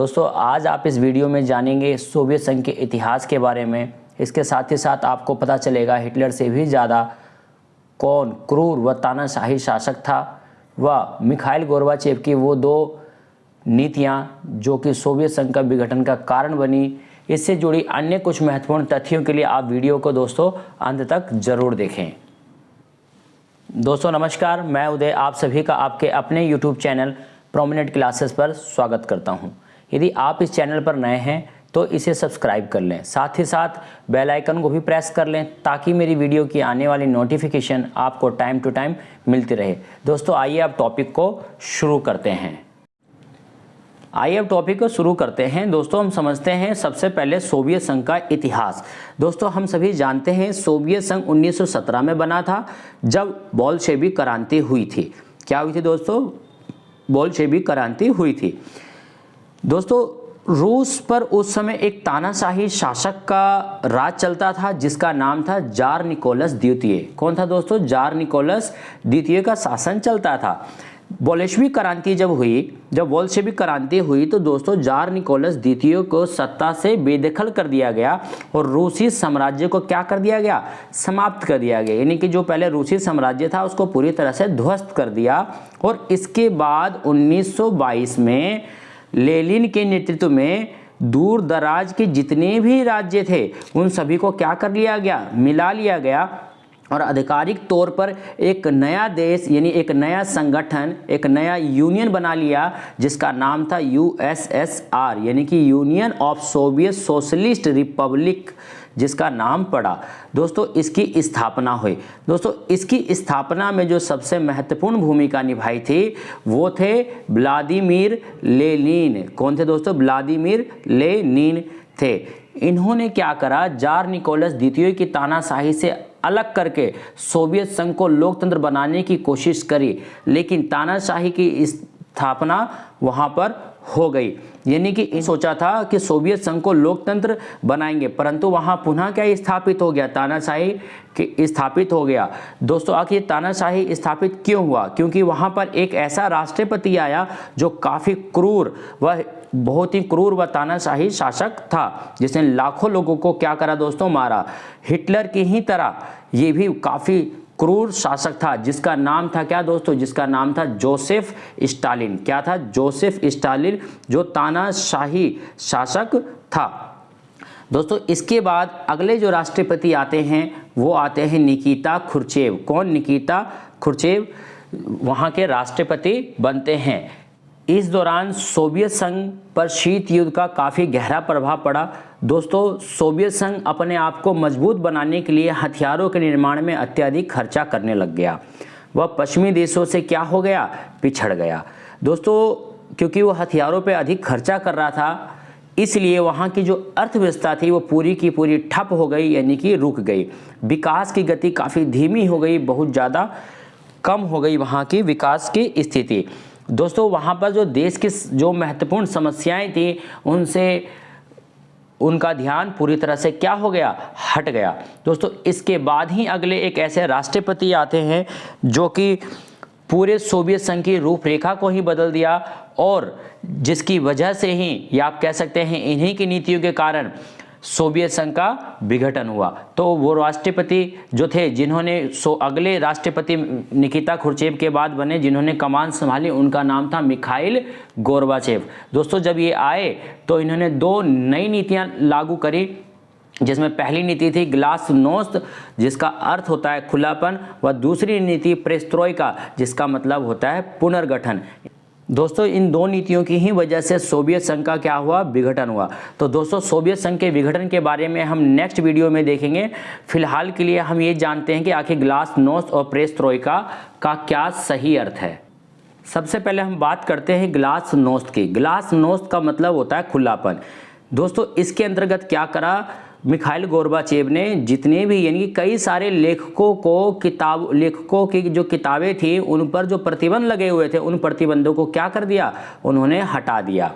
दोस्तों आज आप इस वीडियो में जानेंगे सोवियत संघ के इतिहास के बारे में। इसके साथ ही साथ आपको पता चलेगा हिटलर से भी ज़्यादा कौन क्रूर व तानाशाही शासक था व मिखाइल गोर्बाचेव की वो दो नीतियां जो कि सोवियत संघ का विघटन का कारण बनी। इससे जुड़ी अन्य कुछ महत्वपूर्ण तथ्यों के लिए आप वीडियो को दोस्तों अंत तक ज़रूर देखें। दोस्तों नमस्कार, मैं उदय आप सभी का आपके अपने YouTube चैनल प्रोमिनेंट क्लासेस पर स्वागत करता हूं। यदि आप इस चैनल पर नए हैं तो इसे सब्सक्राइब कर लें, साथ ही साथ बेल आइकन को भी प्रेस कर लें ताकि मेरी वीडियो की आने वाली नोटिफिकेशन आपको टाइम टू टाइम मिलती रहे। दोस्तों आइए अब टॉपिक को शुरू करते हैं। दोस्तों हम समझते हैं सबसे पहले सोवियत संघ का इतिहास। दोस्तों हम सभी जानते हैं सोवियत संघ 1917 में बना था जब बोल्शेविक क्रांति हुई थी। क्या हुई थी दोस्तों? बोल्शेविक क्रांति हुई थी। दोस्तों रूस पर उस समय एक तानाशाही शासक का राज चलता था जिसका नाम था जार निकोलस द्वितीय। कौन था दोस्तों? जार निकोलस द्वितीय का शासन चलता था। बोल्शेविक क्रांति जब बोल्शेविक क्रांति हुई तो दोस्तों जार निकोलस द्वितीय को सत्ता से बेदखल कर दिया गया और रूसी साम्राज्य को क्या कर दिया गया? समाप्त कर दिया गया। यानी कि जो पहले रूसी साम्राज्य था उसको पूरी तरह से ध्वस्त कर दिया। और इसके बाद 1922 में लेनिन के नेतृत्व में दूर दराज के जितने भी राज्य थे उन सभी को क्या कर लिया गया? मिला लिया गया और आधिकारिक तौर पर एक नया देश यानी एक नया संगठन, एक नया यूनियन बना लिया जिसका नाम था यूएसएसआर यानी कि union of Soviet socialist Republic, जिसका नाम पड़ा। दोस्तों इसकी स्थापना हुई। दोस्तों इसकी स्थापना में जो सबसे महत्वपूर्ण भूमिका निभाई थी वो थे व्लादिमीर लेनिन। कौन थे दोस्तों? व्लादिमीर लेनिन थे। इन्होंने क्या करा? जार निकोलस द्वितीय की तानाशाही से अलग करके सोवियत संघ को लोकतंत्र बनाने की कोशिश करी, लेकिन तानाशाही की स्थापना वहां पर हो गई। यानी कि सोचा था कि सोवियत संघ को लोकतंत्र बनाएंगे, परंतु वहां पुनः क्या स्थापित हो गया? तानाशाही स्थापित हो गया। दोस्तों आखिर तानाशाही स्थापित क्यों हुआ? क्योंकि वहां पर एक ऐसा राष्ट्रपति आया जो काफी क्रूर व बहुत ही क्रूर व तानाशाही शासक था जिसने लाखों लोगों को क्या करा दोस्तों? मारा। हिटलर की ही तरह ये भी काफी क्रूर शासक था जिसका नाम था क्या दोस्तों? जिसका नाम था जोसेफ स्टालिन। क्या था? जोसेफ स्टालिन, जो तानाशाही शासक था। दोस्तों इसके बाद अगले जो राष्ट्रपति आते हैं वो आते हैं निकिता खुर्चेव। कौन? निकिता खुर्चेव वहाँ के राष्ट्रपति बनते हैं। इस दौरान सोवियत संघ पर शीत युद्ध का काफ़ी गहरा प्रभाव पड़ा। दोस्तों सोवियत संघ अपने आप को मजबूत बनाने के लिए हथियारों के निर्माण में अत्यधिक खर्चा करने लग गया। वह पश्चिमी देशों से क्या हो गया? पिछड़ गया। दोस्तों क्योंकि वो हथियारों पे अधिक खर्चा कर रहा था इसलिए वहाँ की जो अर्थव्यवस्था थी वो पूरी की पूरी ठप हो गई, यानी कि रुक गई। विकास की गति काफ़ी धीमी हो गई, बहुत ज़्यादा कम हो गई वहाँ की विकास की स्थिति। दोस्तों वहाँ पर जो देश की जो महत्वपूर्ण समस्याएं थी उनसे उनका ध्यान पूरी तरह से क्या हो गया? हट गया। दोस्तों इसके बाद ही अगले एक ऐसे राष्ट्रपति आते हैं जो कि पूरे सोवियत संघ की रूपरेखा को ही बदल दिया और जिसकी वजह से ही या आप कह सकते हैं इन्हीं की नीतियों के कारण सोवियत संघ का विघटन हुआ। तो वो राष्ट्रपति जो थे जिन्होंने अगले राष्ट्रपति निकिता खुर्चेव के बाद बने जिन्होंने कमान संभाली, उनका नाम था मिखाइल गोर्बाचेव। दोस्तों जब ये आए तो इन्होंने दो नई नीतियां लागू करी जिसमें पहली नीति थी ग्लासनोस्त जिसका अर्थ होता है खुलापन व दूसरी नीति पेरेस्ट्रोइका जिसका मतलब होता है पुनर्गठन। दोस्तों इन दो नीतियों की ही वजह से सोवियत संघ का क्या हुआ? विघटन हुआ। तो दोस्तों सोवियत संघ के विघटन के बारे में हम नेक्स्ट वीडियो में देखेंगे। फिलहाल के लिए हम ये जानते हैं कि आखिर ग्लासनोस्त और पेरेस्ट्रोइका का क्या सही अर्थ है। सबसे पहले हम बात करते हैं ग्लासनोस्त की। ग्लासनोस्त का मतलब होता है खुलापन। दोस्तों इसके अंतर्गत क्या करा? मिखाइल गोर्बाचेव ने जितने भी यानी कि कई सारे लेखकों की जो किताबें थी उन पर जो प्रतिबंध लगे हुए थे उन प्रतिबंधों को क्या कर दिया? उन्होंने हटा दिया।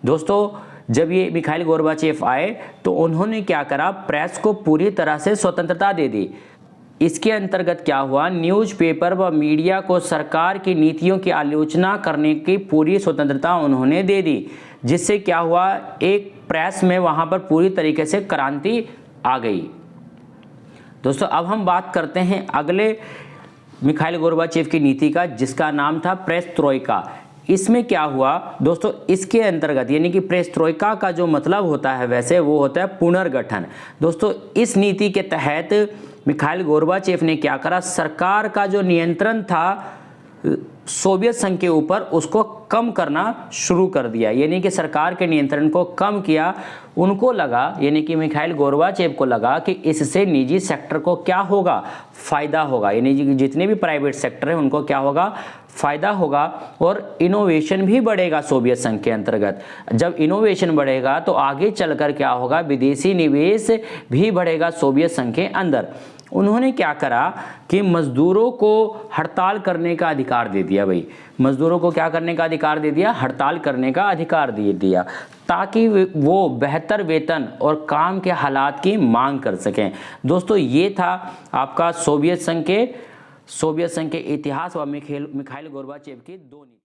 दोस्तों जब ये मिखाइल गोर्बाचेव आए तो उन्होंने क्या करा? प्रेस को पूरी तरह से स्वतंत्रता दे दी। इसके अंतर्गत क्या हुआ, न्यूज़पेपर व मीडिया को सरकार की नीतियों की आलोचना करने की पूरी स्वतंत्रता उन्होंने दे दी, जिससे क्या हुआ, एक प्रेस में वहाँ पर पूरी तरीके से क्रांति आ गई। दोस्तों अब हम बात करते हैं अगले मिखाइल गोर्बाचेव की नीति का, जिसका नाम था प्रेस्ट्रोइका। इसमें क्या हुआ दोस्तों, इसके अंतर्गत यानी कि प्रेस्ट्रोइका का जो मतलब होता है वैसे वो होता है पुनर्गठन। दोस्तों इस नीति के तहत मिखाइल गोर्बाचेव ने क्या करा, सरकार का जो नियंत्रण था सोवियत संघ के ऊपर उसको कम करना शुरू कर दिया, यानी कि सरकार के नियंत्रण को कम किया। उनको लगा, यानी कि मिखाइल गोर्बाचेव को लगा कि इससे निजी सेक्टर को क्या होगा, फायदा होगा, यानी कि जितने भी प्राइवेट सेक्टर है उनको क्या होगा, फायदा होगा और इनोवेशन भी बढ़ेगा सोवियत संघ के अंतर्गत। जब इनोवेशन बढ़ेगा तो आगे चलकर क्या होगा, विदेशी निवेश भी बढ़ेगा सोवियत संघ के अंदर। उन्होंने क्या करा कि मजदूरों को हड़ताल करने का अधिकार दे दिया। भाई मजदूरों को क्या करने का अधिकार दे दिया, हड़ताल करने का अधिकार दे दिया, ताकि वो बेहतर वेतन और काम के हालात की मांग कर सकें। दोस्तों ये था आपका सोवियत संघ के इतिहास व मिखाइल गोर्बाचेव की दो नीति।